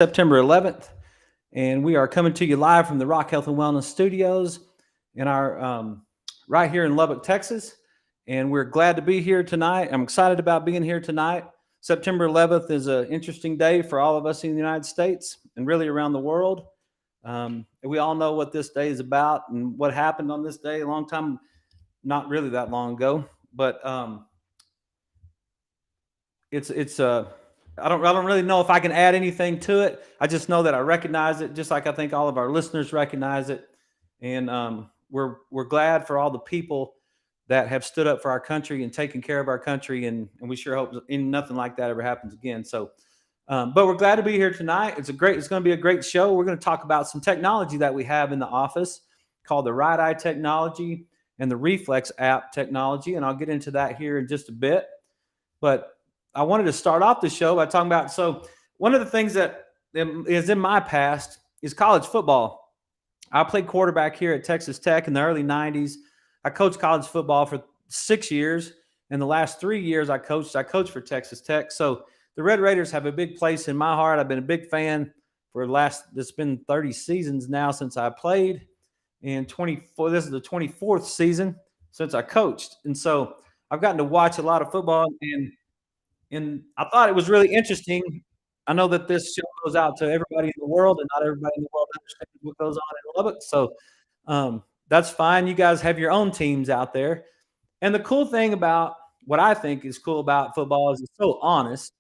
September 11th, and we are coming to you live from the Rock Health and Wellness Studios in our right here in Lubbock, Texas. And we're glad to be here tonight. I'm excited about being here tonight. September 11th is an interesting day for all of us in the United States and really around the world. We all know what this day is about and what happened on this day a long time, not really that long ago, but it's I don't really know if I can add anything to it. I just know that I recognize it, just like I think all of our listeners recognize it, and we're glad for all the people that have stood up for our country and taken care of our country, and we sure hope nothing like that ever happens again. So, but we're glad to be here tonight. It's going to be a great show. We're going to talk about some technology that we have in the office called the Right Eye technology and the Reflex app technology, and I'll get into that here in just a bit. But I wanted to start off the show by talking about, so one of the things that is in my past is college football. I played quarterback here at Texas Tech in the early 90s. I coached college football for 6 years. In the last 3 years I coached for Texas Tech. So the Red Raiders have a big place in my heart. I've been a big fan for it's been 30 seasons now since I played, and 24, this is the 24th season since I coached. And so I've gotten to watch a lot of football, and I thought it was really interesting. I know that this show goes out to everybody in the world, and not everybody in the world understands what goes on in Lubbock. So that's fine. You guys have your own teams out there. And the cool thing about what I think is cool about football is it's so honest.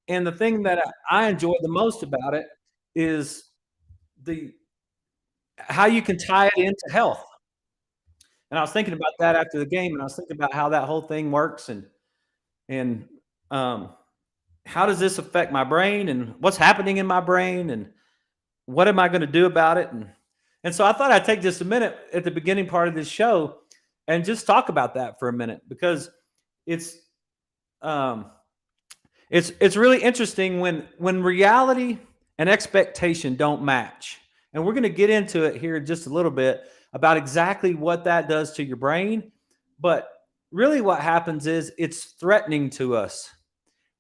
And the thing that I enjoy the most about it is the how you can tie it into health. And I was thinking about that after the game, and I was thinking about how that whole thing works, and how does this affect my brain, and what's happening in my brain, and what am I going to do about it? And so I thought I'd take just a minute at the beginning part of this show and just talk about that for a minute, because it's really interesting when reality and expectation don't match. And we're going to get into it here in just a little bit about exactly what that does to your brain. But really what happens is it's threatening to us,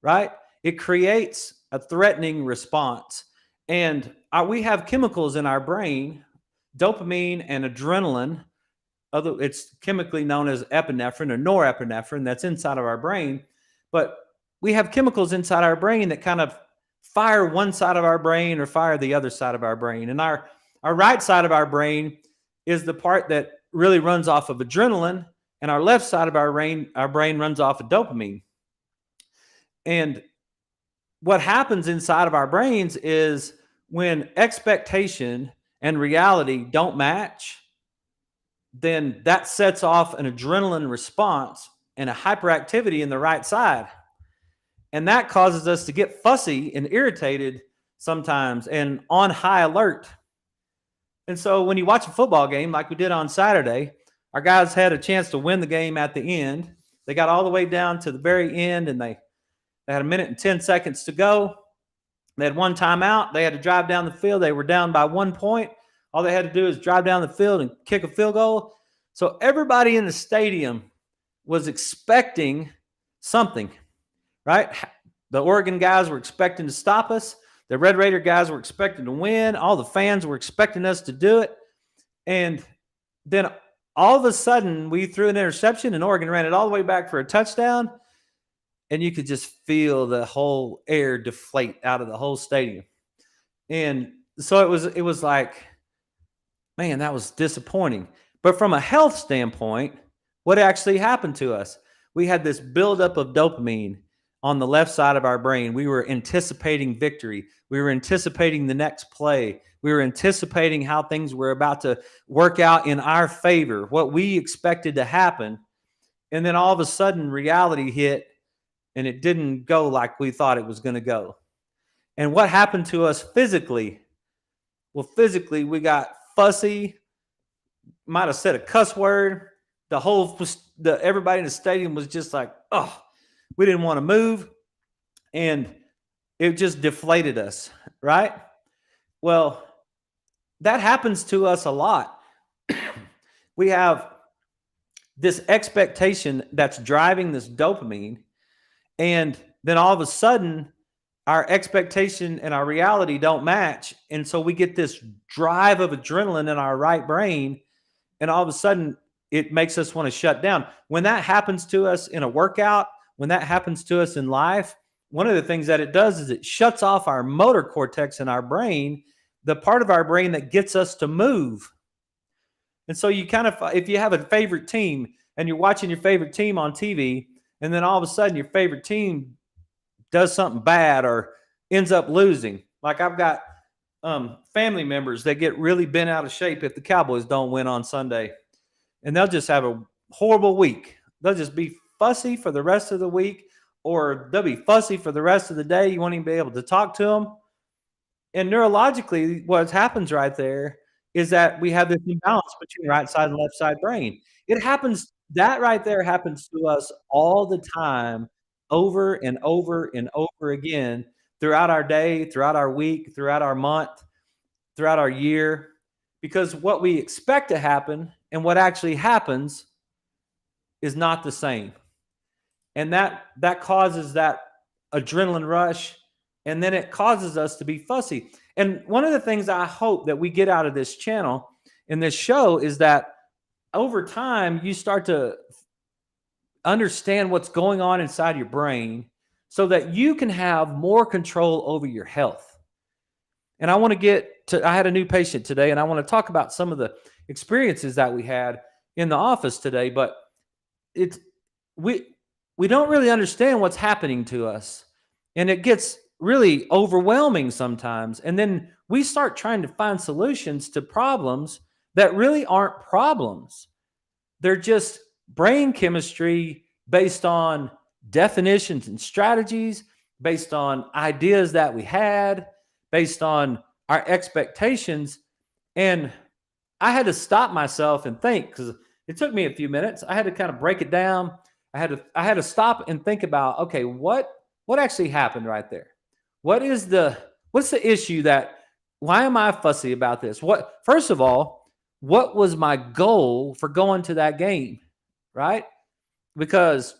right? It creates a threatening response. And we have chemicals in our brain, dopamine and adrenaline. It's chemically known as epinephrine or norepinephrine, that's inside of our brain. But we have chemicals inside our brain that kind of fire one side of our brain or fire the other side of our brain. And our right side of our brain is the part that really runs off of adrenaline, and our left side of our brain runs off of dopamine. And what happens inside of our brains is when expectation and reality don't match, then that sets off an adrenaline response and a hyperactivity in the right side. And that causes us to get fussy and irritated sometimes and on high alert. And so when you watch a football game like we did on Saturday, our guys had a chance to win the game at the end. They got all the way down to the very end, and they had 1:10 to go. They had one timeout. They had to drive down the field. They were down by 1 point. All they had to do is drive down the field and kick a field goal. So everybody in the stadium was expecting something, right? The Oregon guys were expecting to stop us. The Red Raider guys were expecting to win. All the fans were expecting us to do it. And then all of a sudden, we threw an interception, and Oregon ran it all the way back for a touchdown. And you could just feel the whole air deflate out of the whole stadium. And so it was like, man, that was disappointing. But from a health standpoint, what actually happened to us? We had this buildup of dopamine on the left side of our brain. We were anticipating victory. We were anticipating the next play. We were anticipating how things were about to work out in our favor, what we expected to happen. And then all of a sudden, reality hit, and it didn't go like we thought it was going to go. And what happened to us physically? Well, physically, we got fussy, might have said a cuss word. Everybody in the stadium was just like, oh, we didn't want to move. And it just deflated us, right? Well, that happens to us a lot. We have this expectation that's driving this dopamine. And then all of a sudden, our expectation and our reality don't match. And so we get this drive of adrenaline in our right brain, and all of a sudden it makes us want to shut down. When that happens to us in a workout, when that happens to us in life, one of the things that it does is it shuts off our motor cortex in our brain, the part of our brain that gets us to move. And so you kind of, if you have a favorite team and you're watching your favorite team on TV, and then all of a sudden your favorite team does something bad or ends up losing. Like I've got family members that get really bent out of shape if the Cowboys don't win on Sunday, and they'll just have a horrible week. They'll just be fussy for the rest of the week, or they'll be fussy for the rest of the day. You won't even be able to talk to them. And neurologically, what happens right there is that we have this imbalance between right side and left side brain. It happens, that right there happens to us all the time, over and over and over again throughout our day, throughout our week, throughout our month, throughout our year, because what we expect to happen and what actually happens is not the same. And that causes that adrenaline rush, and then it causes us to be fussy. And one of the things I hope that we get out of this channel in this show is that over time you start to understand what's going on inside your brain so that you can have more control over your health. And I want to get to, I had a new patient today, and I want to talk about some of the experiences that we had in the office today, but it's, we don't really understand what's happening to us, and it gets really overwhelming sometimes. And then we start trying to find solutions to problems that really aren't problems. They're just brain chemistry based on definitions and strategies, based on ideas that we had, based on our expectations. And I had to stop myself and think, because it took me a few minutes. I had to kind of break it down. I had to stop and think about, okay, what actually happened right there? What's the issue why am I fussy about this? First of all, what was my goal for going to that game? Right? Because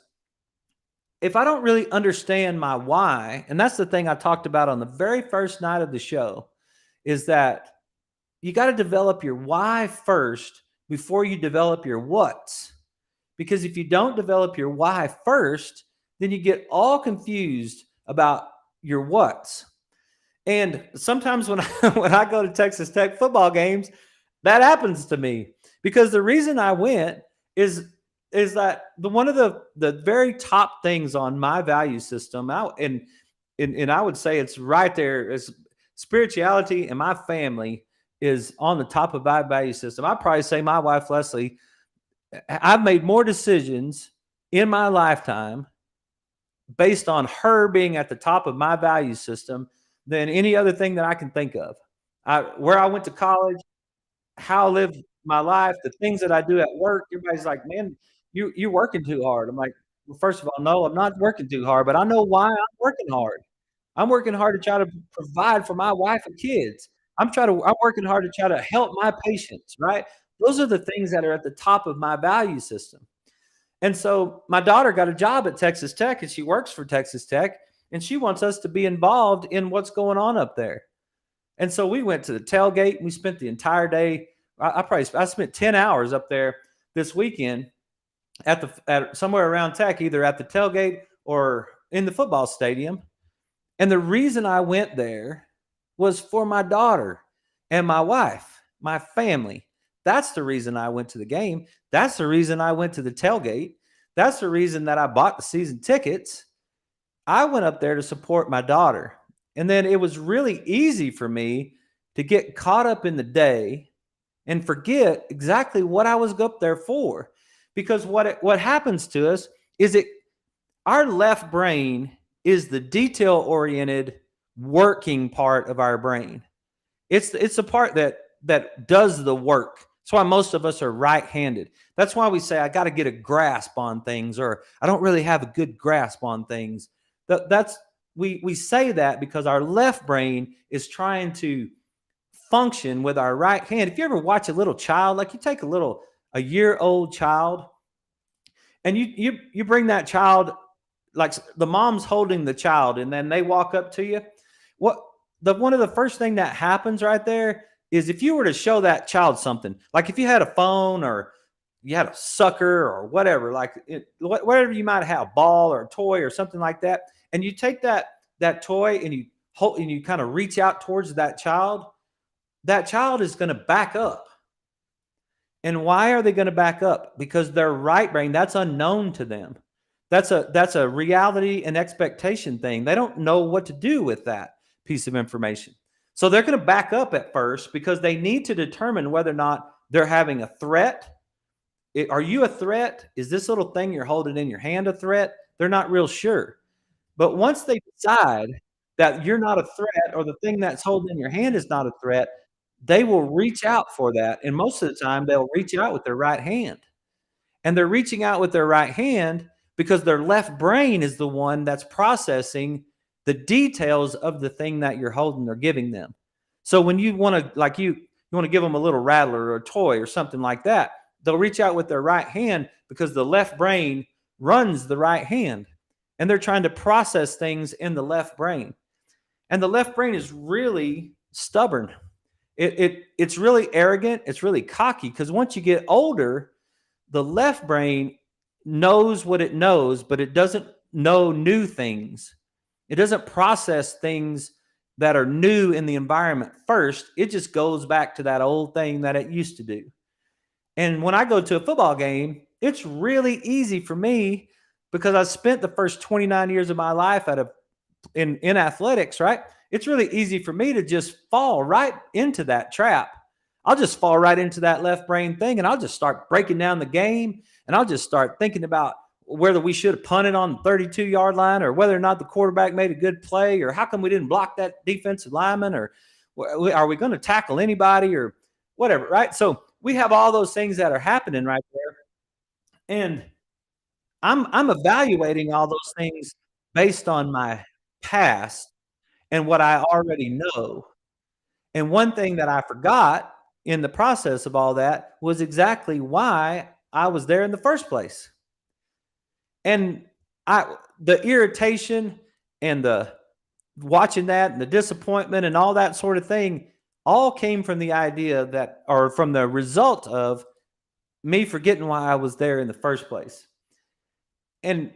if I don't really understand my why, and that's the thing I talked about on the very first night of the show, is that you got to develop your why first before you develop your what's. Because if you don't develop your why first, then you get all confused about your what's. And sometimes when I go to Texas Tech football games, that happens to me, because the reason I went is that one of the very top things on my value system, and I would say it's right there, is spirituality, and my family is on the top of my value system. I'd probably say my wife Leslie, I've made more decisions in my lifetime based on her being at the top of my value system than any other thing that I can think of. Where I went to college, how I live my life, the things that I do at work. Everybody's like, man, you're working too hard. I'm like, well, first of all, no, I'm not working too hard, but I know why I'm working hard. I'm working hard to try to provide for my wife and kids. I'm working hard to try to help my patients, right? Those are the things that are at the top of my value system. And so my daughter got a job at Texas Tech, and she works for Texas Tech, and she wants us to be involved in what's going on up there. And so we went to the tailgate, and we spent the entire day. I spent 10 hours up there this weekend at somewhere around Tech, either at the tailgate or in the football stadium. And the reason I went there was for my daughter and my wife, my family. That's the reason I went to the game. That's the reason I went to the tailgate. That's the reason that I bought the season tickets. I went up there to support my daughter. And then it was really easy for me to get caught up in the day and forget exactly what I was up there for. Because what happens to us is our left brain is the detail-oriented working part of our brain. It's the part that does the work. That's why most of us are right-handed. That's why we say, I got to get a grasp on things, or I don't really have a good grasp on things. We say that because our left brain is trying to function with our right hand. If you ever watch a little child, like you take a year-old child, and you bring that child like the mom's holding the child and then they walk up to you, what the one of the first thing that happens right there is if you were to show that child something, like if you had a phone or you had a sucker or whatever, like whatever you might have, ball or a toy or something like that, and you take that toy and you hold and you kind of reach out towards that child is going to back up. And why are they going to back up? Because their right brain, that's unknown to them. That's a reality and expectation thing. They don't know what to do with that piece of information. So they're going to back up at first because they need to determine whether or not they're having a threat. Are you a threat? Is this little thing you're holding in your hand a threat? They're not real sure. But once they decide that you're not a threat or the thing that's holding in your hand is not a threat, they will reach out for that. And most of the time, they'll reach out with their right hand. And they're reaching out with their right hand because their left brain is the one that's processing the details of the thing that you're holding or giving them. So when you want to, like you want to give them a little rattler or a toy or something like that, they'll reach out with their right hand because the left brain runs the right hand. And they're trying to process things in the left brain. And the left brain is really stubborn. It's really arrogant. It's really cocky because once you get older, the left brain knows what it knows, but it doesn't know new things. It doesn't process things that are new in the environment first. It just goes back to that old thing that it used to do. And when I go to a football game, it's really easy for me because I spent the first 29 years of my life in athletics, right? It's really easy for me to just fall right into that trap. I'll just fall right into that left brain thing and I'll just start breaking down the game and I'll just start thinking about whether we should have punted on the 32-yard line or whether or not the quarterback made a good play or how come we didn't block that defensive lineman or are we going to tackle anybody or whatever, right? So we have all those things that are happening right there. And I'm evaluating all those things based on my past and what I already know. And one thing that I forgot in the process of all that was exactly why I was there in the first place. And the irritation and the watching that and the disappointment and all that sort of thing all came from the idea that, or from the result of me forgetting why I was there in the first place. And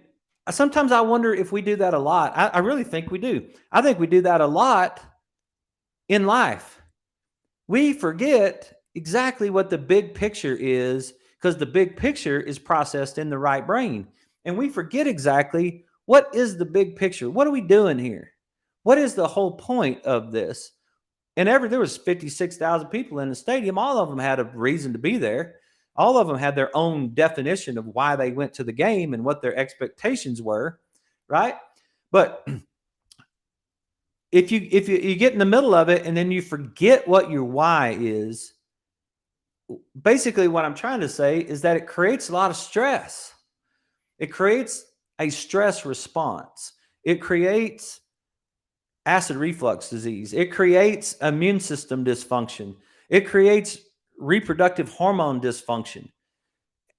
sometimes I wonder if we do that a lot. I really think we do. I think we do that a lot in life. We forget exactly what the big picture is because the big picture is processed in the right brain. And we forget exactly what is the big picture. What are we doing here? What is the whole point of this? And there was 56,000 people in the stadium. All of them had a reason to be there. All of them had their own definition of why they went to the game and what their expectations were, right? But if you get in the middle of it and then you forget what your why is, basically what I'm trying to say is that it creates a lot of stress. It creates a stress response. It creates acid reflux disease. It creates immune system dysfunction. It creates reproductive hormone dysfunction.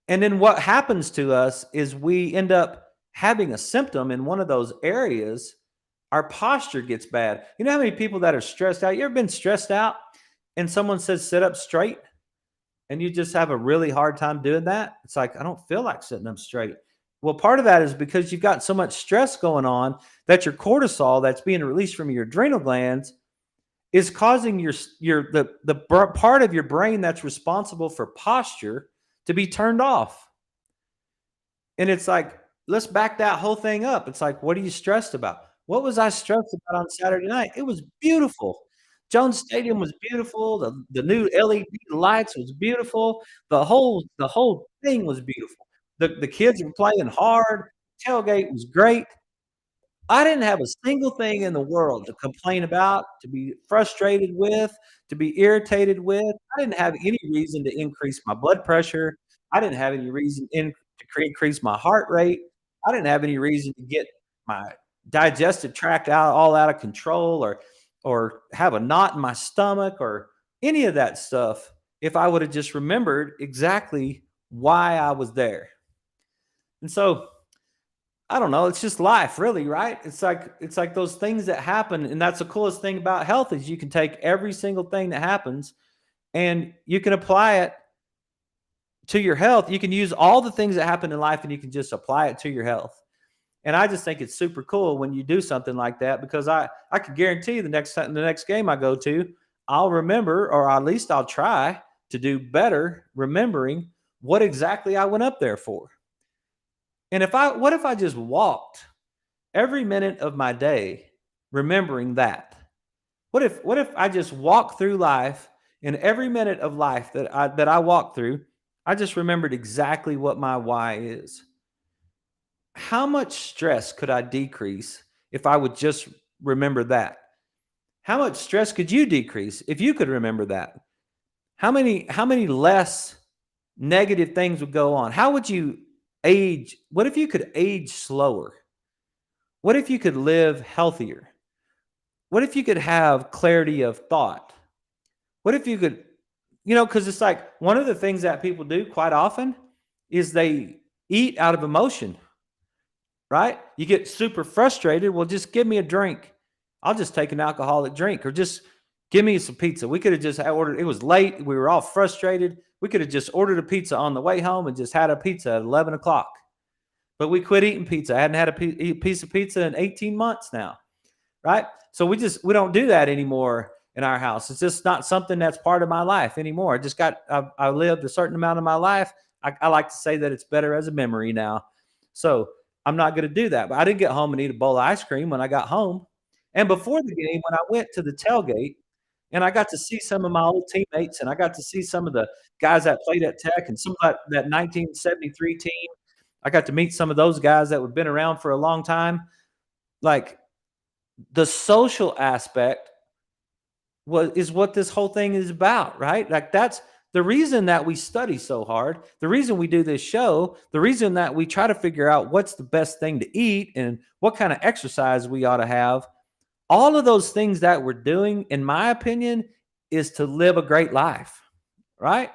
And then what happens to us is we end up having a symptom in one of those areas. Our posture gets bad. You know how many people that are stressed out? You ever been stressed out and someone says, sit up straight, and you just have a really hard time doing that? It's like, I don't feel like sitting up straight. Well, part of that is because you've got so much stress going on that your cortisol that's being released from your adrenal glands is causing the part of your brain that's responsible for posture to be turned off. And it's like, let's back that whole thing up. It's like, what are you stressed about? What was I stressed about on Saturday night? It was beautiful. Jones Stadium was beautiful. The new LED lights was beautiful. The whole thing was beautiful. The kids were playing hard. Tailgate was great. I didn't have a single thing in the world to complain about, to be frustrated with, to be irritated with. I didn't have any reason to increase my blood pressure. I didn't have any reason to increase my heart rate. I didn't have any reason to get my digestive tract all out of control or have a knot in my stomach or any of that stuff if I would have just remembered exactly why I was there. And so I don't know, it's just life really, right? It's like those things that happen, and that's the coolest thing about health is you can take every single thing that happens and you can apply it to your health. You can use all the things that happen in life and you can just apply it to your health. And I just think it's super cool when you do something like that because I can guarantee the next game I go to, I'll remember, or at least I'll try to do better remembering what exactly I went up there for. And what if I just walked every minute of my day remembering that? What if I just walk through life and every minute of life that I walk through, I just remembered exactly what my why is. How much stress could I decrease if I would just remember that? How much stress could you decrease if you could remember that? How many less negative things would go on? How would you age? What if you could age slower? What if you could live healthier? What if you could have clarity of thought? What if you could, because it's like one of the things that people do quite often is they eat out of emotion, right? You get super frustrated. Well, just give me a drink. I'll just take an alcoholic drink or just give me some pizza. We could have just ordered, it was late. We were all frustrated. We could have just ordered a pizza on the way home and just had a pizza at 11 o'clock. But we quit eating pizza. I hadn't had a piece of pizza in 18 months now, right? So we don't do that anymore in our house. It's just not something that's part of my life anymore. I lived a certain amount of my life. I like to say that it's better as a memory now. So I'm not going to do that. But I didn't get home and eat a bowl of ice cream when I got home. And before the game, when I went to the tailgate and I got to see some of my old teammates and I got to see some of the guys that played at Tech and some of that 1973 team, I got to meet some of those guys that had been around for a long time. Like the social aspect is what this whole thing is about, right? Like that's the reason that we study so hard, the reason we do this show, the reason that we try to figure out what's the best thing to eat and what kind of exercise we ought to have. All of those things that we're doing, in my opinion, is to live a great life, right?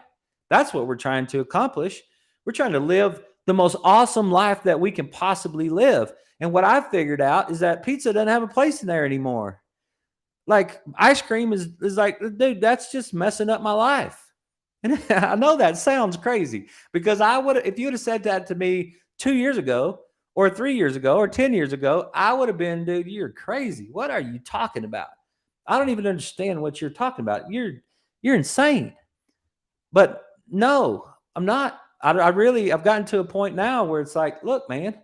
That's what we're trying to accomplish. We're trying to live the most awesome life that we can possibly live. And what I've figured out is that pizza doesn't have a place in there anymore. Like ice cream is like, dude, that's just messing up my life. And I know that sounds crazy because if you would have said that to me 2 years ago or 3 years ago or 10 years ago, I would have been, dude, you're crazy. What are you talking about? I don't even understand what you're talking about. You're insane. But no, I'm not. I've gotten to a point now where it's like, look, man,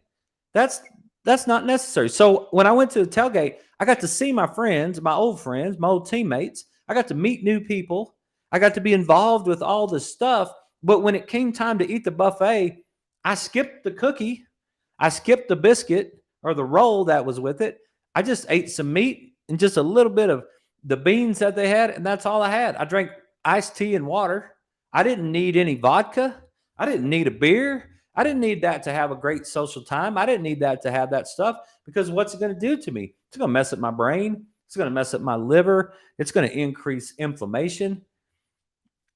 that's that's not necessary. So when I went to the tailgate, I got to see my friends, my old teammates. I got to meet new people. I got to be involved with all this stuff. But when it came time to eat the buffet, I skipped the cookie. I skipped the biscuit or the roll that was with it. I just ate some meat and just a little bit of the beans that they had, and that's all I had. I drank iced tea and water. I didn't need any vodka. I didn't need a beer. I didn't need that to have a great social time. I didn't need that to have that stuff because what's it going to do to me? It's going to mess up my brain. It's going to mess up my liver. It's going to increase inflammation.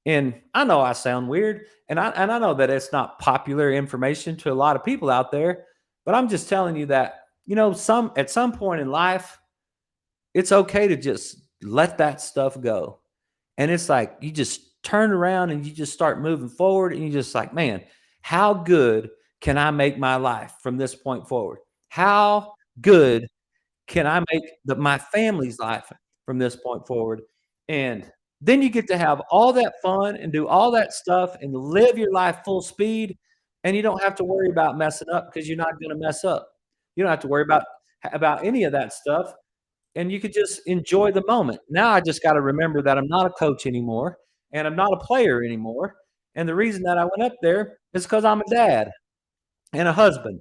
And I know I sound weird, and I know that it's not popular information to a lot of people out there, but I'm just telling you that at some point in life, it's okay to just let that stuff go. And it's like you just turn around and you just start moving forward, and you just like, man, how good can I make my life from this point forward? How good can I make my family's life from this point forward? And then you get to have all that fun and do all that stuff and live your life full speed, and you don't have to worry about messing up because you're not gonna mess up. You don't have to worry about any of that stuff, and you could just enjoy the moment. Now I just gotta remember that I'm not a coach anymore, and I'm not a player anymore, and the reason that I went up there is because 'cause I'm a dad and a husband.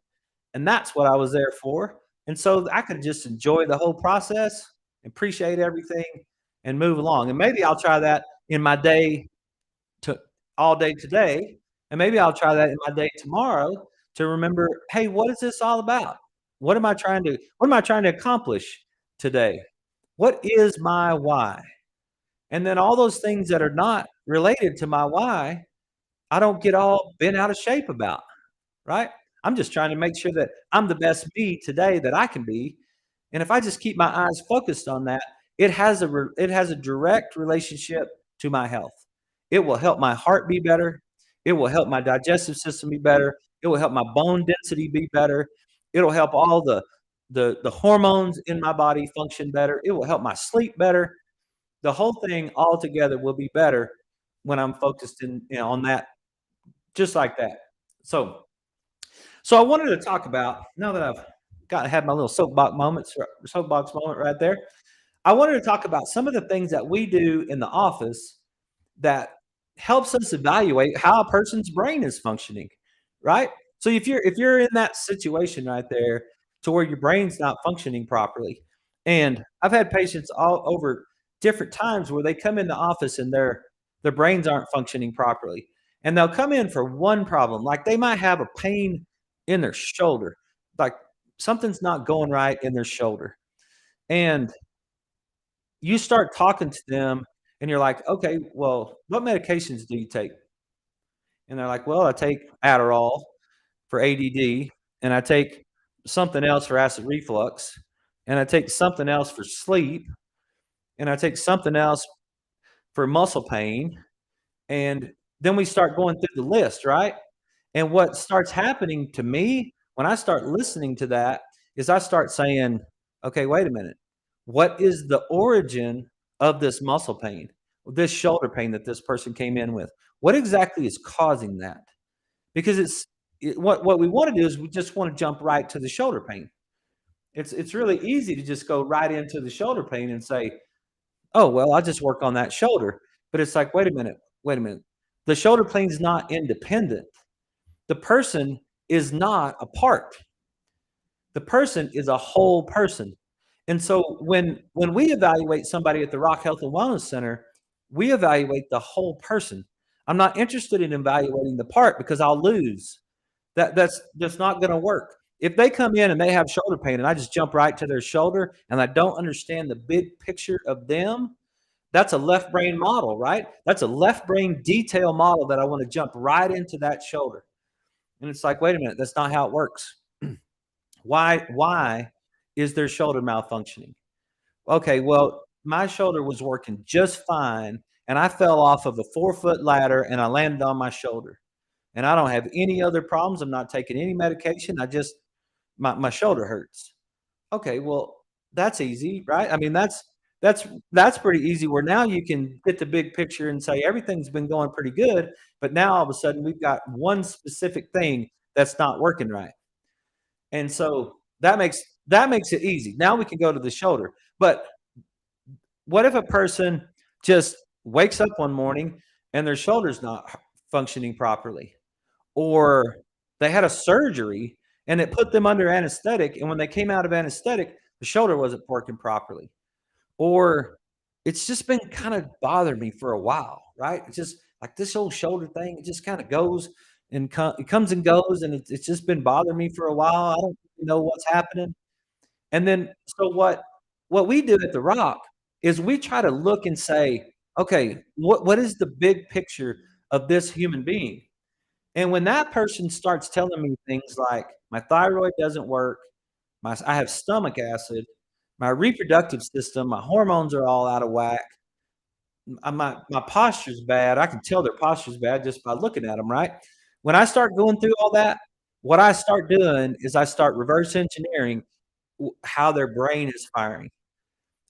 And that's what I was there for. And so I could just enjoy the whole process, appreciate everything, and move along. And maybe I'll try that in my day to all day today. And maybe I'll try that in my day tomorrow to remember, hey, what is this all about? What am I trying to accomplish today? What is my why? And then all those things that are not related to my why, I don't get all bent out of shape about, right? I'm just trying to make sure that I'm the best me today that I can be. And if I just keep my eyes focused on that, it has a direct relationship to my health. It will help my heart be better. It will help my digestive system be better. It will help my bone density be better. It'll help all the hormones in my body function better. It will help my sleep better. The whole thing altogether will be better when I'm focused on that, just like that. So, so I wanted to talk about, now that I've had my little soapbox moment right there. I wanted to talk about some of the things that we do in the office that helps us evaluate how a person's brain is functioning, right? So if you're in that situation right there to where your brain's not functioning properly, and I've had patients all over different times where they come in the office and their brains aren't functioning properly. And they'll come in for one problem, like they might have a pain in their shoulder, like something's not going right in their shoulder. And you start talking to them and you're like, "Okay, well, what medications do you take?" And they're like, "Well, I take Adderall for ADD, and I take something else for acid reflux, and I take something else for sleep, and I take something else for muscle pain." And then we start going through the list, right? And what starts happening to me when I start listening to that is I start saying, "Okay, wait a minute. What is the origin of this muscle pain, this shoulder pain that this person came in with? What exactly is causing that?" Because what we want to do is we just want to jump right to the shoulder pain. It's really easy to just go right into the shoulder pain and say, "Oh, well, I'll just work on that shoulder." But it's like, wait a minute. The shoulder pain is not independent. The person is not a part. The person is a whole person. And so when we evaluate somebody at the Rock Health and Wellness Center, we evaluate the whole person. I'm not interested in evaluating the part because I'll lose. That's not going to work. If they come in and they have shoulder pain and I just jump right to their shoulder and I don't understand the big picture of them, that's a left brain model, right? That's a left brain detail model that I want to jump right into that shoulder. And it's like, wait a minute, that's not how it works. Why is their shoulder malfunctioning? Okay, well, my shoulder was working just fine, and I fell off of a 4-foot ladder and I landed on my shoulder. And I don't have any other problems. I'm not taking any medication. I just my shoulder hurts. Okay, well, that's easy, right? I mean, that's pretty easy where now you can get the big picture and say everything's been going pretty good, but now all of a sudden we've got one specific thing that's not working right. And so that makes it easy. Now we can go to the shoulder. But what if a person just wakes up one morning and their shoulder's not functioning properly? Or they had a surgery and it put them under anesthetic, and when they came out of anesthetic, the shoulder wasn't working properly. Or it's just been kind of bothering me for a while, right? It's just like this whole shoulder thing, it just kind of goes and it comes and goes, and it's just been bothering me for a while. I don't really know what's happening. And then, so what we do at the Rock is we try to look and say, okay, what is the big picture of this human being? And when that person starts telling me things like my thyroid doesn't work, I have stomach acid, my reproductive system, my hormones are all out of whack, my posture's bad. I can tell their posture's bad just by looking at them, right? When I start going through all that, what I start doing is I start reverse engineering how their brain is firing.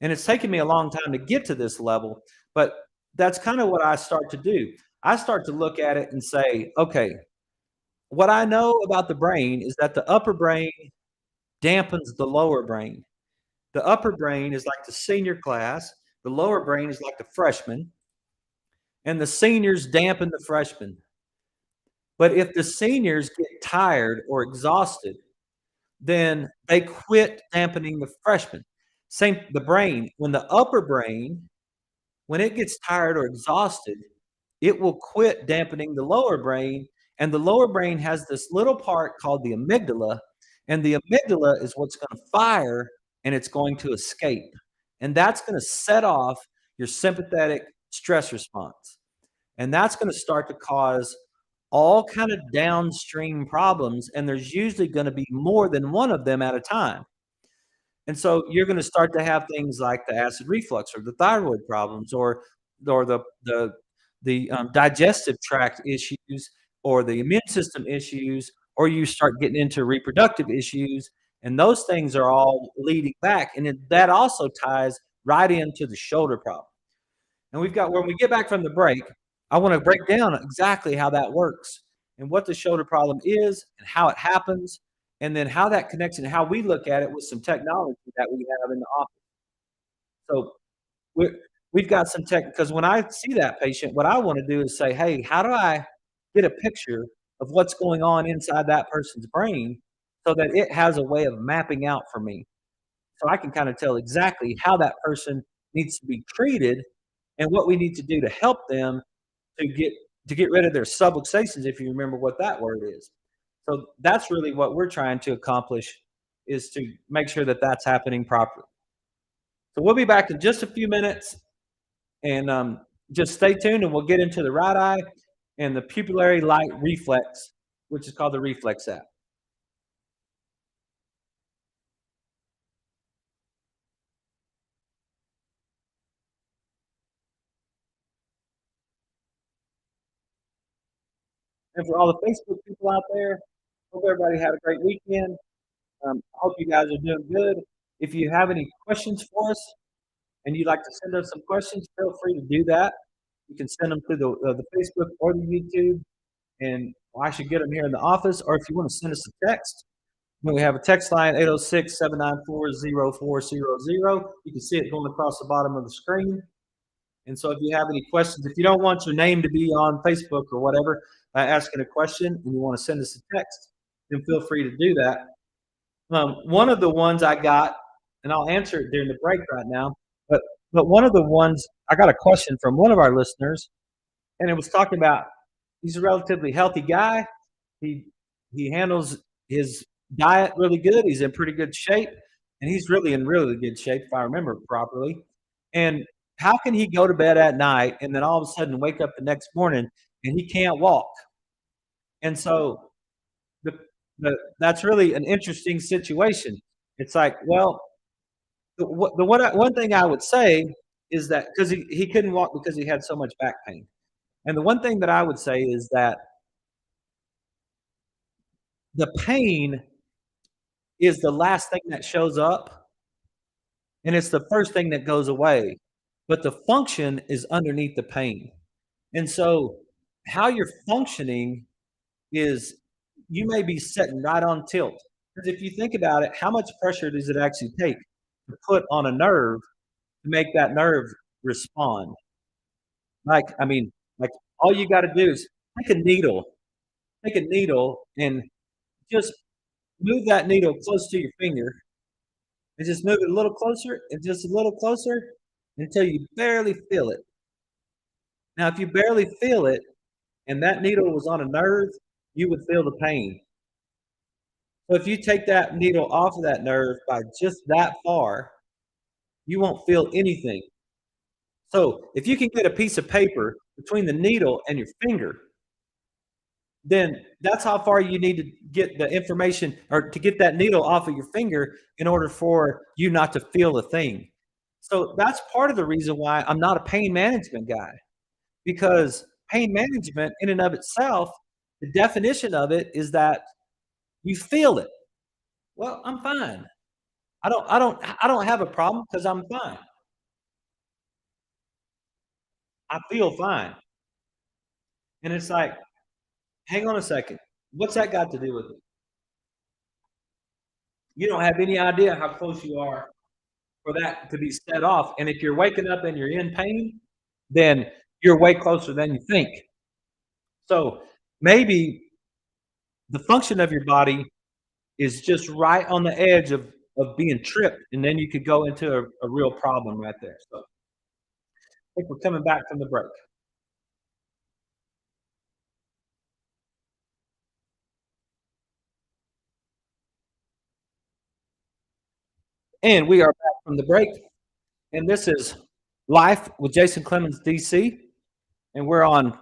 And it's taken me a long time to get to this level, but that's kind of what I start to do. I start to look at it and say, okay, what I know about the brain is that the upper brain dampens the lower brain. The upper brain is like the senior class, the lower brain is like the freshman, and the seniors dampen the freshmen. But if the seniors get tired or exhausted, then they quit dampening the freshmen. Same the brain, when the upper brain, when it gets tired or exhausted, it will quit dampening the lower brain, and the lower brain has this little part called the amygdala, and the amygdala is what's gonna fire, and it's going to escape, and that's gonna set off your sympathetic stress response, and that's gonna start to cause all kind of downstream problems, and there's usually going to be more than one of them at a time. And so you're going to start to have things like the acid reflux or the thyroid problems or the digestive tract issues or the immune system issues, or you start getting into reproductive issues, and those things are all leading back, and that also ties right into the shoulder problem. And we've got when we get back from the break, I want to break down exactly how that works and what the shoulder problem is and how it happens, and then how that connects and how we look at it with some technology that we have in the office. So we're, we've got some tech because when I see that patient, what I want to do is say, hey, how do I get a picture of what's going on inside that person's brain so that it has a way of mapping out for me? So I can kind of tell exactly how that person needs to be treated and what we need to do to help them to get to get rid of their subluxations, if you remember what that word is. So that's really what we're trying to accomplish is to make sure that that's happening properly. So we'll be back in just a few minutes, and just stay tuned, and we'll get into the right eye and the pupillary light reflex, which is called the reflex app. And for all the Facebook people out there, hope everybody had a great weekend. I hope you guys are doing good. If you have any questions for us and you'd like to send us some questions, feel free to do that. You can send them through the Facebook or the YouTube, and I should get them here in the office. Or if you want to send us a text, we have a text line 806-794-0400. You can see it going across the bottom of the screen. And so if you have any questions, if you don't want your name to be on Facebook or whatever, asking a question and you want to send us a text, then feel free to do that. One of the ones I got, and I'll answer it during the break right now, but one of the ones I got a question from one of our listeners, and it was talking about he's a relatively healthy guy. He he handles his diet really good. He's in pretty good shape, and he's really in really good shape if I remember properly. And how can he go to bed at night and then all of a sudden wake up the next morning and he can't walk? And so the that's really an interesting situation. It's like, well, one thing I would say is that because he couldn't walk because he had so much back pain. And the one thing that I would say is that the pain is the last thing that shows up, and it's the first thing that goes away, but the function is underneath the pain. And so how you're functioning is you may be sitting right on tilt. Because if you think about it, how much pressure does it actually take to put on a nerve to make that nerve respond? Like, I mean, like all you got to do is take a needle and just move that needle close to your finger and just move it a little closer and just a little closer until you barely feel it. Now, if you barely feel it and that needle was on a nerve, you would feel the pain. So if you take that needle off of that nerve by just that far, you won't feel anything. So if you can get a piece of paper between the needle and your finger, then that's how far you need to get the information or to get that needle off of your finger in order for you not to feel the thing. So that's part of the reason why I'm not a pain management guy, because pain management in and of itself, the definition of it is that you feel it. Well, I'm fine. I don't have a problem because I'm fine. I feel fine. And it's like, hang on a second. What's that got to do with it? You don't have any idea how close you are for that to be set off. And if you're waking up and you're in pain, then you're way closer than you think. So maybe the function of your body is just right on the edge of being tripped, and then you could go into a real problem right there. So I think we're coming back from the break. And we are back from the break. And this is Life with Jason Clemmons, DC. And we're on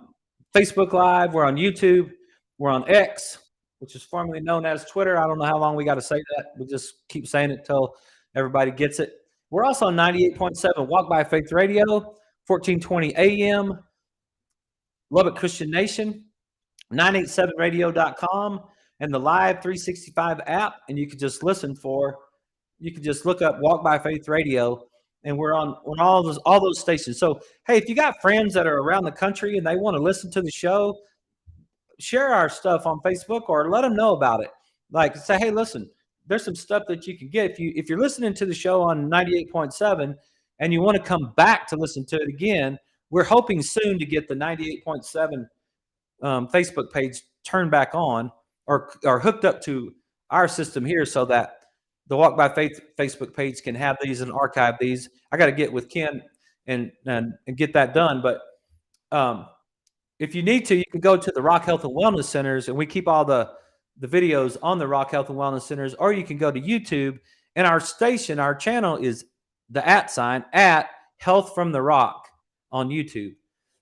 Facebook Live, we're on YouTube, We're on X, which is formerly known as Twitter. I don't know how long we got to say that. We just keep saying it till everybody gets it. We're also on 98.7 Walk by Faith Radio, 1420 AM, Lubbock Christian Nation, 987radio.com, and the Live 365 app. And you can just you can just look up Walk by Faith Radio, and we're on all those stations. So, hey, if you got friends that are around the country and they want to listen to the show, share our stuff on Facebook or let them know about it. Like, say, hey, listen, there's some stuff that you can get if you're listening to the show on 98.7 and you want to come back to listen to it again. We're hoping soon to get the 98.7 Facebook page turned back on or hooked up to our system here, so that the Walk by Faith Facebook page can have these and archive these. I got to get with Ken and get that done, but if you need to, you can go to the Rock Health and Wellness Centers, and we keep all the videos on the Rock Health and Wellness Centers, or you can go to YouTube, and our channel is the @ Health from the Rock on YouTube.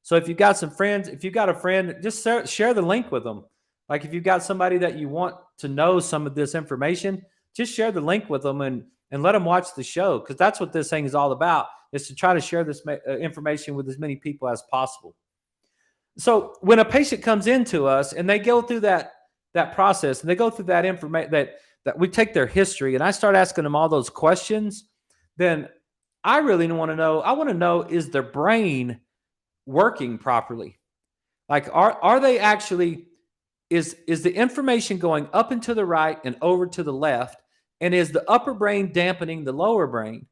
So if you've got some friends, if you've got a friend, just share the link with them. Like if you've got somebody that you want to know some of this information, just share the link with them and let them watch the show, because that's what this thing is all about, is to try to share this information with as many people as possible. So when a patient comes into us and they go through that process and they go through that information, that we take their history and I start asking them all those questions, then I really want to know. I want to know, is their brain working properly? Like, are they actually, is the information going up and to the right and over to the left? And is the upper brain dampening the lower brain?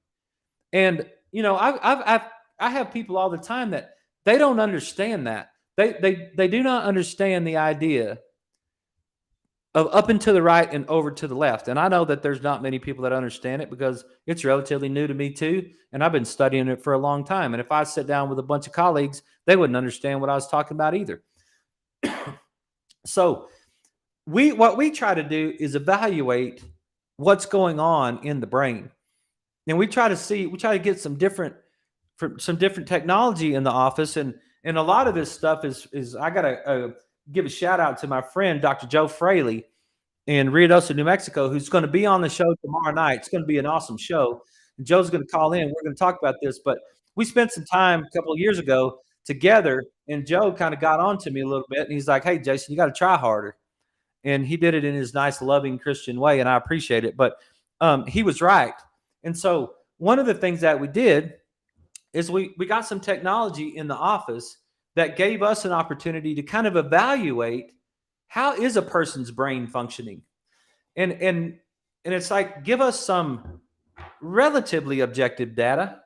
And, I have people all the time that they don't understand that. They do not understand the idea of up and to the right and over to the left. And I know that there's not many people that understand it, because it's relatively new to me too. And I've been studying it for a long time. And if I sit down with a bunch of colleagues, they wouldn't understand what I was talking about either. So what we try to do is evaluate what's going on in the brain. And we try to get some different technology in the office. And a lot of this stuff is I got to give a shout out to my friend, Dr. Joe Fraley in Ruidoso, New Mexico, who's going to be on the show tomorrow night. It's going to be an awesome show. And Joe's going to call in. We're going to talk about this, but we spent some time a couple of years ago together, and Joe kind of got on to me a little bit, and he's like, hey, Jason, you got to try harder. And he did it in his nice, loving Christian way, and I appreciate it. But he was right. And so one of the things that we did is we got some technology in the office that gave us an opportunity to kind of evaluate how is a person's brain functioning. And it's like, give us some relatively objective data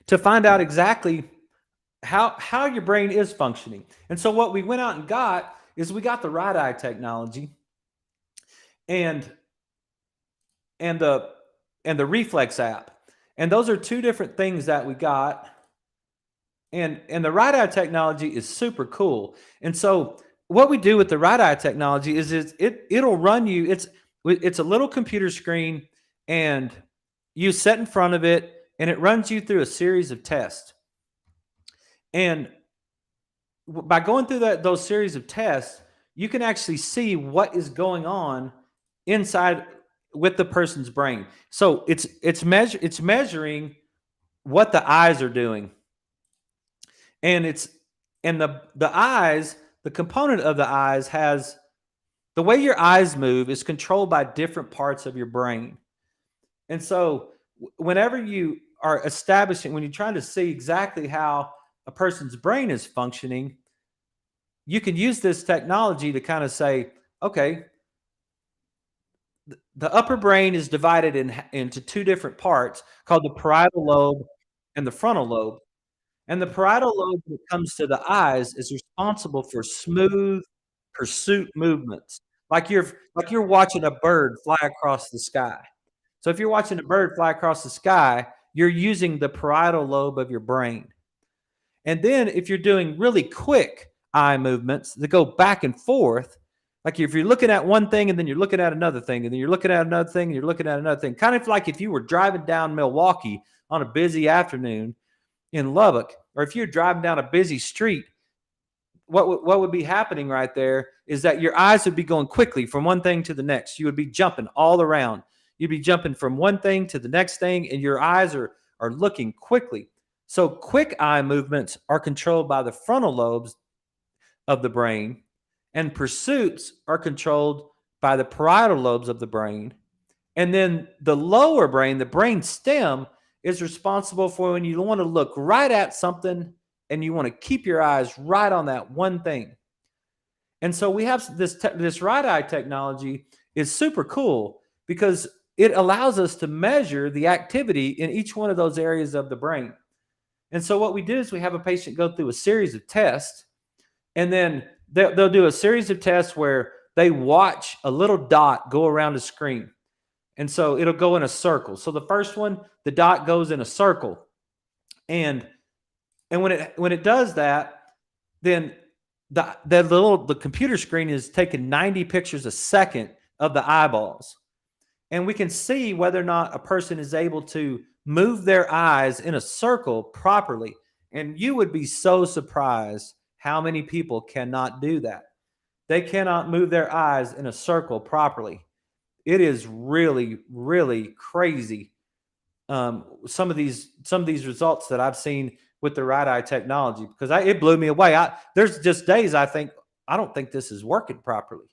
to find out exactly how your brain is functioning. And so what we went out and got is we got the right eye technology and the reflex app. And those are two different things that we got. And the right eye technology is super cool. And so what we do with the right eye technology is it'll run you. It's a little computer screen, and you sit in front of it, and it runs you through a series of tests. And by going through those series of tests, you can actually see what is going on inside with the person's brain. So it's measuring what the eyes are doing. And the eyes, the component of the eyes has the way your eyes move is controlled by different parts of your brain. And so whenever you are when you're trying to see exactly how a person's brain is functioning, you can use this technology to kind of say, okay, the upper brain is divided into two different parts called the parietal lobe and the frontal lobe. And the parietal lobe, when it comes to the eyes, is responsible for smooth pursuit movements, like you're watching a bird fly across the sky. So if you're watching a bird fly across the sky, you're using the parietal lobe of your brain. And then if you're doing really quick eye movements that go back and forth, like if you're looking at one thing and then you're looking at another thing, and then you're looking at another thing and you're looking at another thing, kind of like if you were driving down Milwaukee on a busy afternoon in Lubbock, or if you're driving down a busy street, what would be happening right there is that your eyes would be going quickly from one thing to the next. You would be jumping all around. You'd be jumping from one thing to the next thing, and your eyes are looking quickly. So quick eye movements are controlled by the frontal lobes of the brain, and pursuits are controlled by the parietal lobes of the brain. And then the lower brain, the brain stem, is responsible for when you want to look right at something and you want to keep your eyes right on that one thing. And so we have this right eye technology is super cool because it allows us to measure the activity in each one of those areas of the brain. And so what we do is we have a patient go through a series of tests, and then they'll do a series of tests where they watch a little dot go around a screen. And so it'll go in a circle. So the first one, the dot goes in a circle. And when it does that, then the computer screen is taking 90 pictures a second of the eyeballs. And we can see whether or not a person is able to move their eyes in a circle properly. And you would be so surprised how many people cannot do that. They cannot move their eyes in a circle properly. It is really, really crazy. Some of these results that I've seen with the right eye technology, because it blew me away. There's just days I think I don't think this is working properly.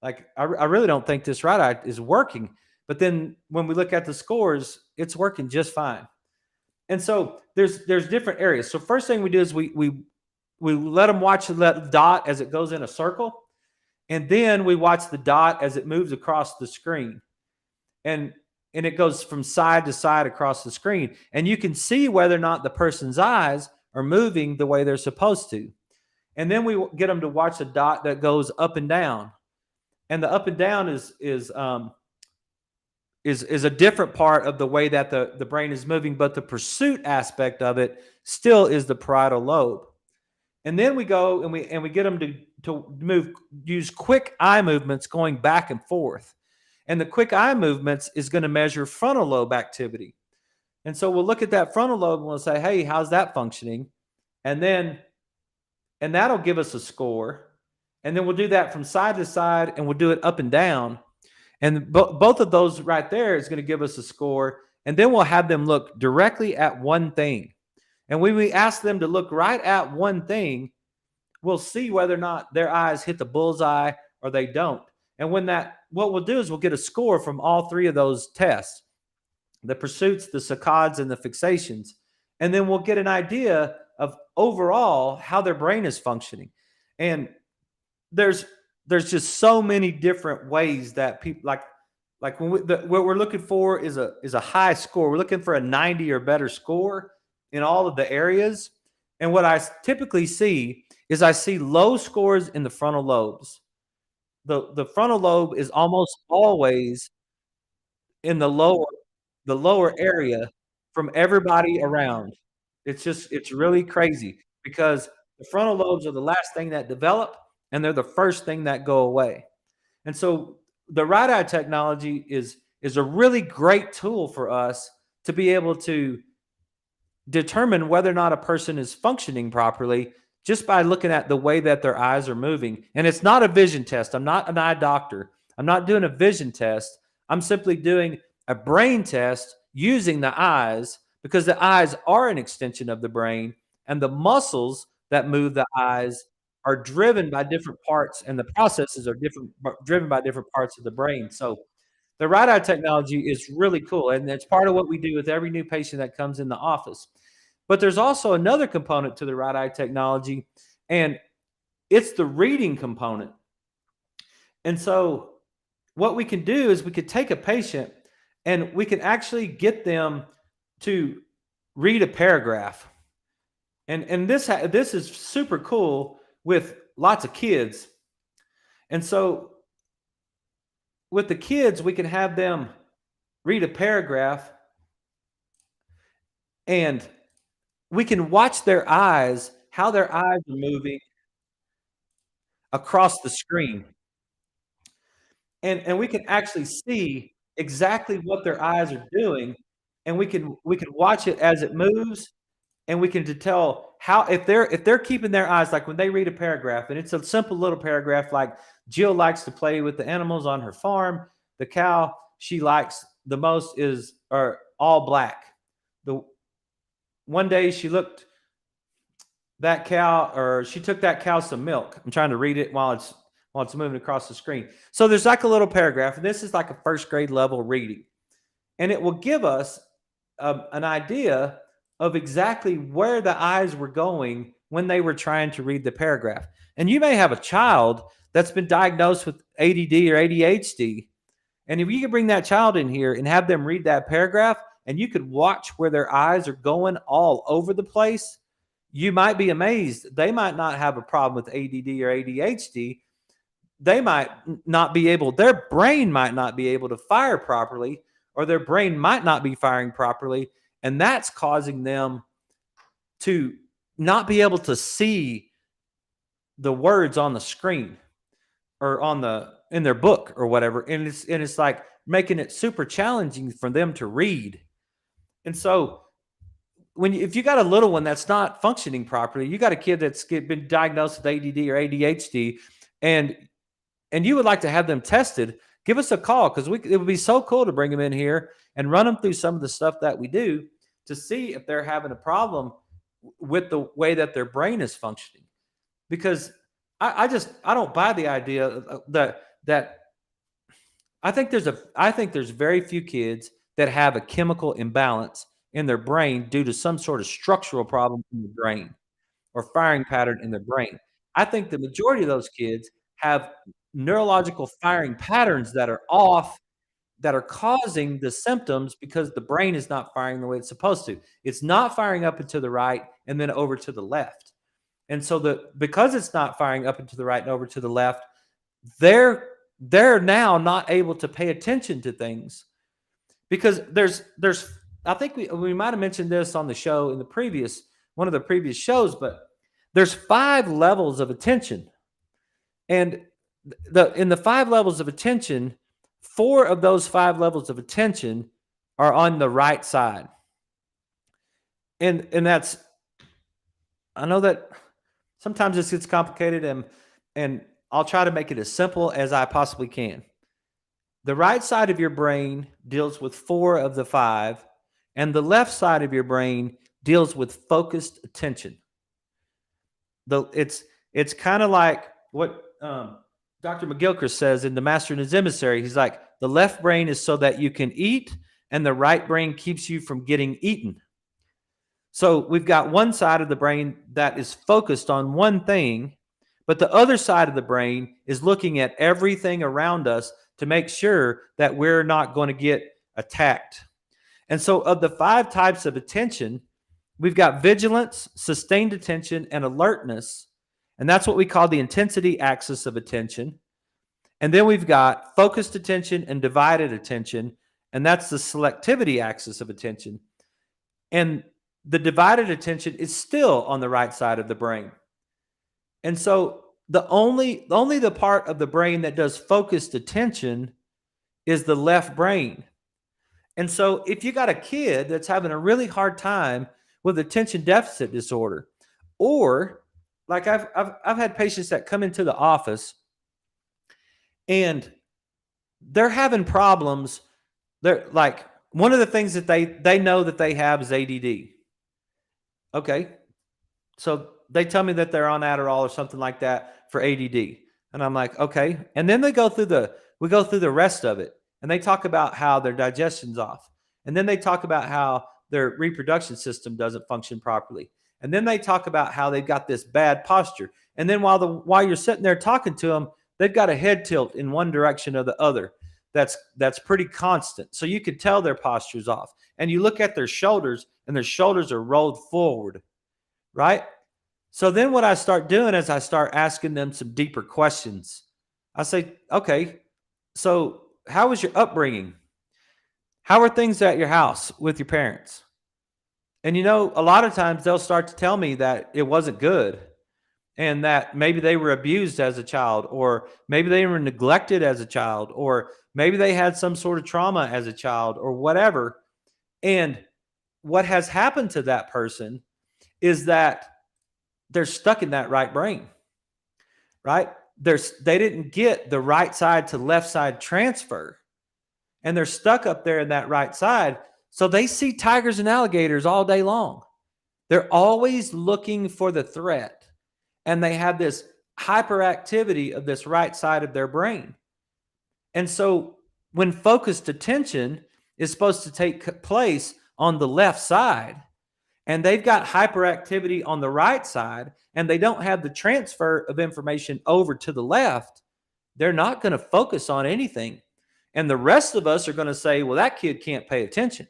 Like I really don't think this right eye is working. But then when we look at the scores, it's working just fine. And so there's different areas. So first thing we do is we let them watch the dot as it goes in a circle. And then we watch the dot as it moves across the screen. And it goes from side to side across the screen. And you can see whether or not the person's eyes are moving the way they're supposed to. And then we get them to watch a dot that goes up and down. And the up and down is a different part of the way that the brain is moving, but the pursuit aspect of it still is the parietal lobe. And then we go and we get them to use quick eye movements going back and forth. And the quick eye movements is going to measure frontal lobe activity. And so we'll look at that frontal lobe and we'll say, hey, how's that functioning? And that'll give us a score. And then we'll do that from side to side, and we'll do it up and down. And both of those right there is going to give us a score. And then we'll have them look directly at one thing. And when we ask them to look right at one thing, we'll see whether or not their eyes hit the bullseye or they don't. And what we'll do is we'll get a score from all three of those tests, the pursuits, the saccades, and the fixations. And then we'll get an idea of overall how their brain is functioning. And there's just so many different ways that people like what we're looking for is a high score. We're looking for a 90 or better score in all of the areas. And what I typically see is I see low scores in the frontal lobes. The frontal lobe is almost always in the lower area from everybody around. It's really crazy because the frontal lobes are the last thing that develop, and they're the first thing that go away. And so the right eye technology is a really great tool for us to be able to determine whether or not a person is functioning properly just by looking at the way that their eyes are moving. And it's not a vision test. I'm not an eye doctor. I'm not doing a vision test. I'm simply doing a brain test using the eyes, because the eyes are an extension of the brain, and the muscles that move the eyes are driven by different parts, and the processes are driven by different parts of the brain. So the right eye technology is really cool, and it's part of what we do with every new patient that comes in the office. But there's also another component to the right eye technology, and it's the reading component. And so what we can do is we could take a patient and we can actually get them to read a paragraph. And this is super cool with lots of kids. And so with the kids, we can have them read a paragraph, and we can watch their eyes, how their eyes are moving across the screen. And we can actually see exactly what their eyes are doing, and we can watch it as it moves, and we can tell how, if they're keeping their eyes, like when they read a paragraph and it's a simple little paragraph like Jill likes to play with the animals on her farm, the cow she likes the most is are all black. The one day she looked that cow, or she took that cow some milk. I'm trying to read it while it's moving across the screen. So there's like a little paragraph, and this is like a first grade level reading, and it will give us an idea of exactly where the eyes were going when they were trying to read the paragraph. And you may have a child that's been diagnosed with ADD or ADHD, and if you could bring that child in here and have them read that paragraph, and you could watch where their eyes are going all over the place, you might be amazed. They might not have a problem with ADD or ADHD. They might not be able, their brain might not be able to fire properly, or their brain might not be firing properly. And that's causing them to not be able to see the words on the screen or in their book or whatever. And it's like making it super challenging for them to read. And so if you got a little one that's not functioning properly, you got a kid that's been diagnosed with ADD or ADHD, and you would like to have them tested, give us a call, because it would be so cool to bring them in here and run them through some of the stuff that we do to see if they're having a problem with the way that their brain is functioning. Because I don't buy the idea that I think there's very few kids that have a chemical imbalance in their brain due to some sort of structural problem in the brain or firing pattern in their brain. I think the majority of those kids have neurological firing patterns that are off, that are causing the symptoms because the brain is not firing the way it's supposed to. It's not firing up and to the right and then over to the left. And so because it's not firing up and to the right and over to the left, they're now not able to pay attention to things, because there's I think we might have mentioned this on the show in one of the previous shows, but there's 5 levels of attention. And in the 5 levels of attention, 4 of those 5 levels of attention are on the right side. And that's, I know that sometimes this gets complicated, and I'll try to make it as simple as I possibly can. The right side of your brain deals with 4 of the 5, and the left side of your brain deals with focused attention. It's kind of like what Dr. McGilchrist says in The Master and His Emissary. He's like, the left brain is so that you can eat, and the right brain keeps you from getting eaten. So we've got one side of the brain that is focused on one thing, but the other side of the brain is looking at everything around us to make sure that we're not going to get attacked. And so of the 5 types of attention, we've got vigilance, sustained attention, and alertness. And that's what we call the intensity axis of attention. And then we've got focused attention and divided attention. And that's the selectivity axis of attention. And the divided attention is still on the right side of the brain. And so only the part of the brain that does focused attention is the left brain. And so if you got a kid that's having a really hard time with attention deficit disorder, or like I've had patients that come into the office and they're having problems. They're like, one of the things that they know that they have is ADD. Okay. So they tell me that they're on Adderall or something like that for ADD. And I'm like, okay. And then we go through the rest of it. And they talk about how their digestion's off. And then they talk about how their reproduction system doesn't function properly. And then they talk about how they've got this bad posture. And then while you're sitting there talking to them, they've got a head tilt in one direction or the other. That's pretty constant. So you could tell their posture's off. And you look at their shoulders, and their shoulders are rolled forward, right? So then what I start doing is I start asking them some deeper questions. I say, okay, so how was your upbringing? How are things at your house with your parents? And a lot of times they'll start to tell me that it wasn't good, and that maybe they were abused as a child, or maybe they were neglected as a child, or maybe they had some sort of trauma as a child, or whatever. And what has happened to that person is that they're stuck in that right brain, right? They didn't get the right side to left side transfer, and they're stuck up there in that right side. So they see tigers and alligators all day long. They're always looking for the threat, and they have this hyperactivity of this right side of their brain. And so when focused attention is supposed to take place on the left side, and they've got hyperactivity on the right side, and they don't have the transfer of information over to the left, they're not going to focus on anything. And the rest of us are going to say, well, that kid can't pay attention.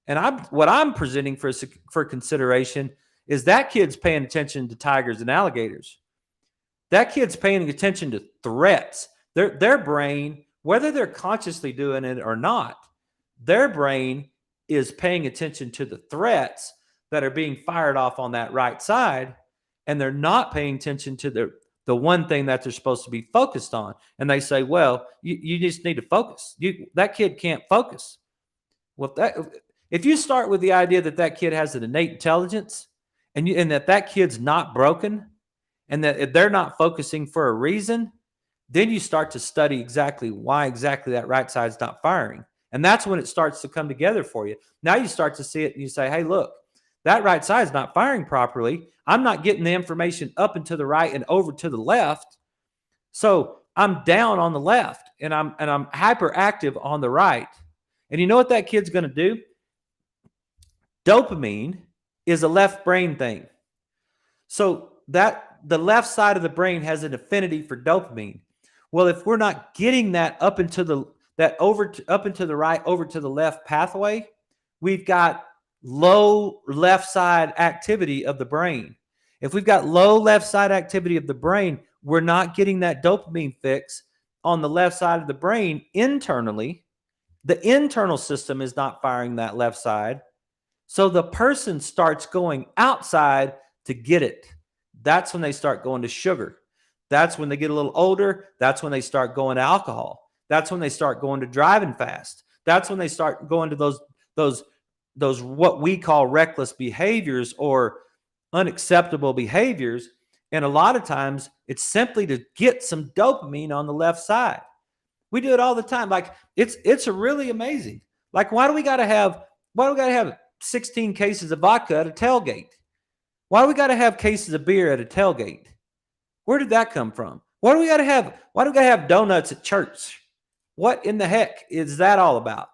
And what I'm presenting for consideration is that kid's paying attention to tigers and alligators. That kid's paying attention to threats. Their brain, whether they're consciously doing it or not, their brain is paying attention to the threats that are being fired off on that right side, and they're not paying attention to the one thing that they're supposed to be focused on. And they say, well, you just need to focus. That kid can't focus. Well, if you start with the idea that kid has an innate intelligence, and that kid's not broken, and that if they're not focusing for a reason, then you start to study exactly why exactly that right side's not firing. And that's when it starts to come together for you. Now you start to see it and you say, hey, look, that right side's not firing properly. I'm not getting the information up and to the right and over to the left. So I'm down on the left, and I'm hyperactive on the right. And you know what that kid's going to do? Dopamine is a left brain thing. So that the left side of the brain has an affinity for dopamine. Well, if we're not getting that up into the right, over to the left pathway, we've got low left side activity of the brain. If we've got low left side activity of the brain, we're not getting that dopamine fix on the left side of the brain internally. The internal system is not firing that left side. So the person starts going outside to get it. That's when they start going to sugar. That's when they get a little older. That's when they start going to alcohol. That's when they start going to driving fast. That's when they start going to those what we call reckless behaviors or unacceptable behaviors. And a lot of times it's simply to get some dopamine on the left side. We do it all the time. Like it's really amazing. Like why do we got to have 16 cases of vodka at a tailgate? Why do we got to have cases of beer at a tailgate? Where did that come from? Why do we got to have donuts at church? What in the heck is that all about?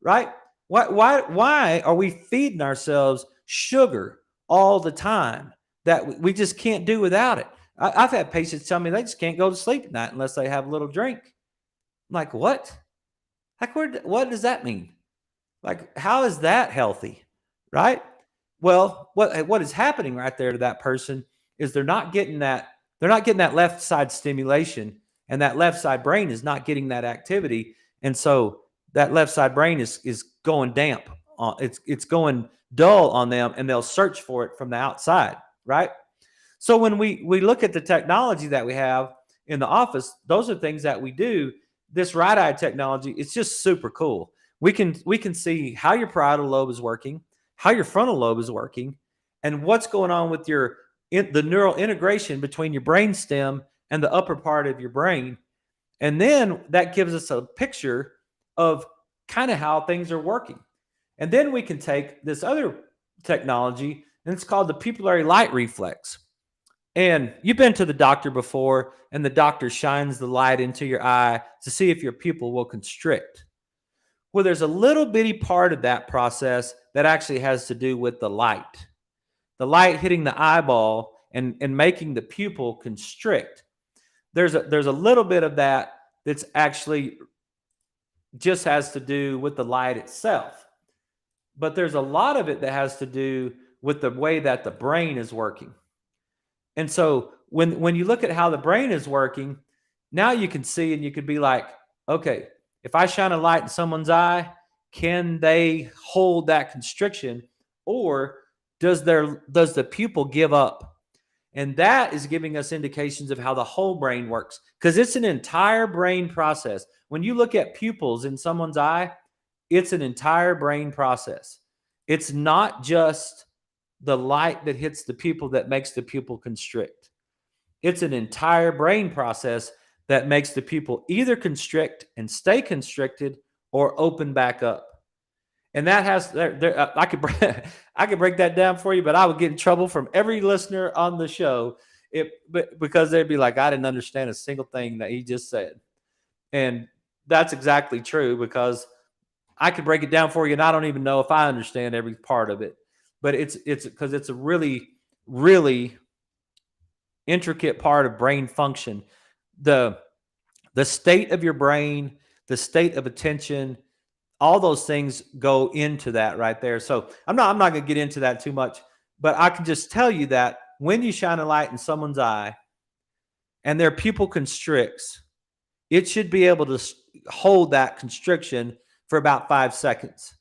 Right? Why are we feeding ourselves sugar all the time that we just can't do without it? I've had patients tell me they just can't go to sleep at night unless they have a little drink. I'm like, what? Like, what does that mean? Like, how is that healthy? Right? Well, what is happening right there to that person is they're not getting that left side stimulation, and that left side brain is not getting that activity. And so that left side brain is going damp. It's going dull on them, and they'll search for it from the outside, right? So when we look at the technology that we have in the office, those are things that we do. This right eye technology, it's just super cool. We can see how your parietal lobe is working, how your frontal lobe is working, and what's going on with the neural integration between your brain stem and the upper part of your brain. And then that gives us a picture of kind of how things are working. And then we can take this other technology, and it's called the pupillary light reflex. And you've been to the doctor before, and the doctor shines the light into your eye to see if your pupil will constrict. Well, there's a little bitty part of that process that actually has to do with the light hitting the eyeball and making the pupil constrict. There's a little bit of that that's actually just has to do with the light itself. But there's a lot of it that has to do with the way that the brain is working. And so when you look at how the brain is working, now you can see and you could be like, okay, if I shine a light in someone's eye, can they hold that constriction, or does the pupil give up? And that is giving us indications of how the whole brain works, because it's an entire brain process. When you look at pupils in someone's eye, it's an entire brain process. It's not just the light that hits the pupil that makes the pupil constrict. It's an entire brain process that makes the pupil either constrict and stay constricted or open back up. And that has I could I could break that down for you, but I would get in trouble from every listener on the show because they'd be like, I didn't understand a single thing that he just said. And that's exactly true, because I could break it down for you, and I don't even know if I understand every part of it. But it's because it's a really, really intricate part of brain function. The state of your brain, the state of attention, all those things go into that right there. So I'm not going to get into that too much, but I can just tell you that when you shine a light in someone's eye and their pupil constricts, it should be able to hold that constriction for about 5 seconds.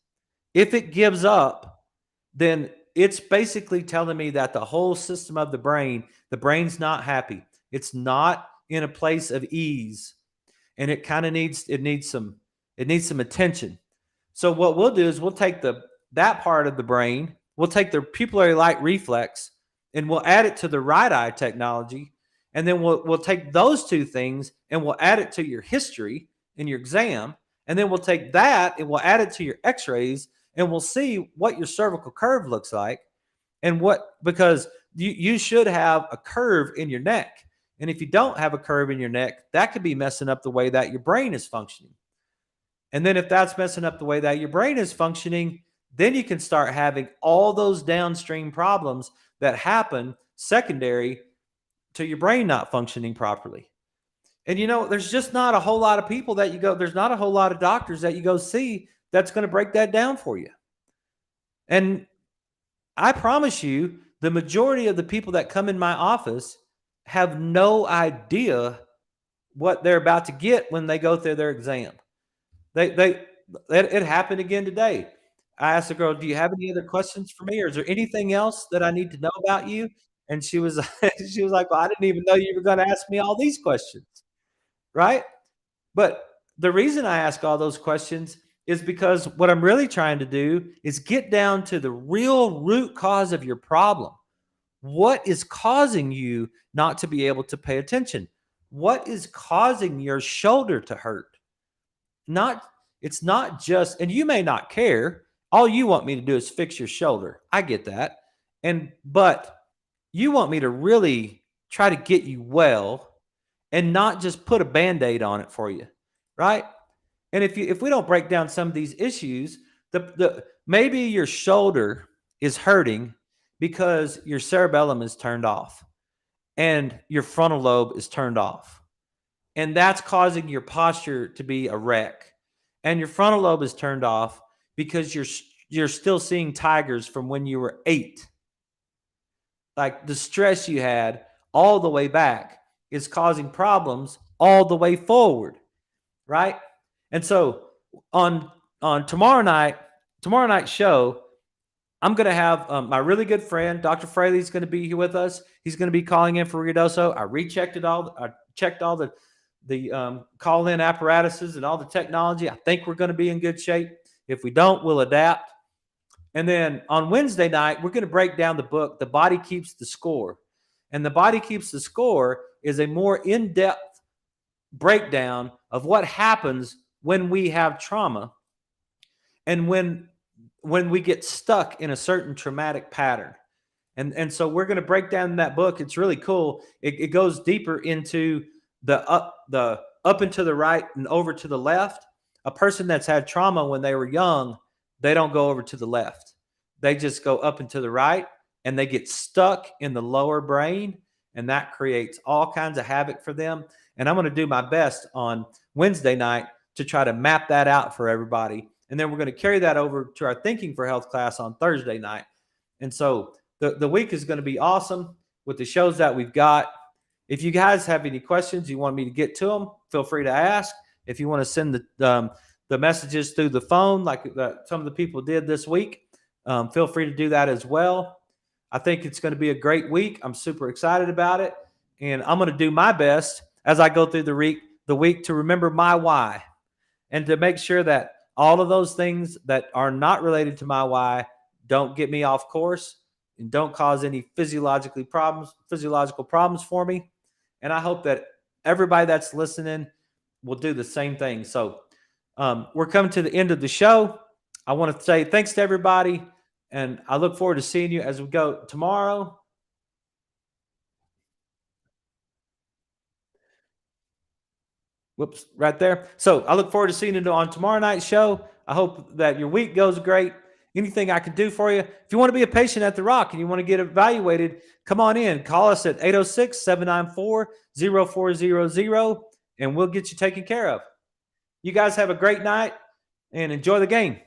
If it gives up, then it's basically telling me that the whole system of the brain's not happy. It's not in a place of ease, and it kind of needs some attention. So what we'll do is we'll take that part of the brain, we'll take the pupillary light reflex, and we'll add it to the right eye technology, and then we'll take those two things and we'll add it to your history in your exam, and then we'll take that and we'll add it to your X-rays, and we'll see what your cervical curve looks like, and because you should have a curve in your neck, and if you don't have a curve in your neck, that could be messing up the way that your brain is functioning. And then if that's messing up the way that your brain is functioning, then you can start having all those downstream problems that happen secondary to your brain not functioning properly. And there's just not a whole lot of people there's not a whole lot of doctors that you go see that's going to break that down for you. And I promise you, the majority of the people that come in my office have no idea what they're about to get when they go through their exam. It happened again today. I asked the girl, "Do you have any other questions for me, or is there anything else that I need to know about you?" And she was she was like, "Well, I didn't even know you were going to ask me all these questions." Right? But the reason I ask all those questions is because what I'm really trying to do is get down to the real root cause of your problem. What is causing you not to be able to pay attention? What is causing your shoulder to hurt? It's not just, and you may not care. All you want me to do is fix your shoulder. I get that. But you want me to really try to get you well and not just put a Band-Aid on it for you, right? And if we don't break down some of these issues, maybe your shoulder is hurting because your cerebellum is turned off and your frontal lobe is turned off. And that's causing your posture to be a wreck. And your frontal lobe is turned off because you're still seeing tigers from when you were 8. Like, the stress you had all the way back is causing problems all the way forward, right? And so on tomorrow night's show, I'm going to have my really good friend, Dr. Fraley, is going to be here with us. He's going to be calling in for Ruidoso. I checked all the call-in apparatuses and all the technology. I think we're going to be in good shape. If we don't, we'll adapt. And then on Wednesday night, we're going to break down the book, The Body Keeps the Score. And The Body Keeps the Score is a more in-depth breakdown of what happens when we have trauma and when we get stuck in a certain traumatic pattern. And so we're going to break down that book. It's really cool. It goes deeper into the up and to the right and over to the left. A person that's had trauma when they were young, they don't go over to the left. They just go up and to the right, and they get stuck in the lower brain, and that creates all kinds of havoc for them. And I'm going to do my best on Wednesday night to try to map that out for everybody. And then we're going to carry that over to our Thinking for Health class on Thursday night. And so the week is going to be awesome with the shows that we've got. If you guys have any questions, you want me to get to them, feel free to ask. If you want to send the messages through the phone, like some of the people did this week, feel free to do that as well. I think it's going to be a great week. I'm super excited about it. And I'm going to do my best as I go through the week to remember my why and to make sure that all of those things that are not related to my why don't get me off course. and don't cause any physiological problems for me. And I hope that everybody that's listening will do the same thing. So we're coming to the end of the show. I want to say thanks to everybody, and I look forward to seeing you as we go tomorrow. Whoops, right there. So I look forward to seeing you on tomorrow night's show. I hope that your week goes great. Anything I can do for you. If you want to be a patient at The Rock and you want to get evaluated, come on in. Call us at 806-794-0400, and we'll get you taken care of. You guys have a great night and enjoy the game.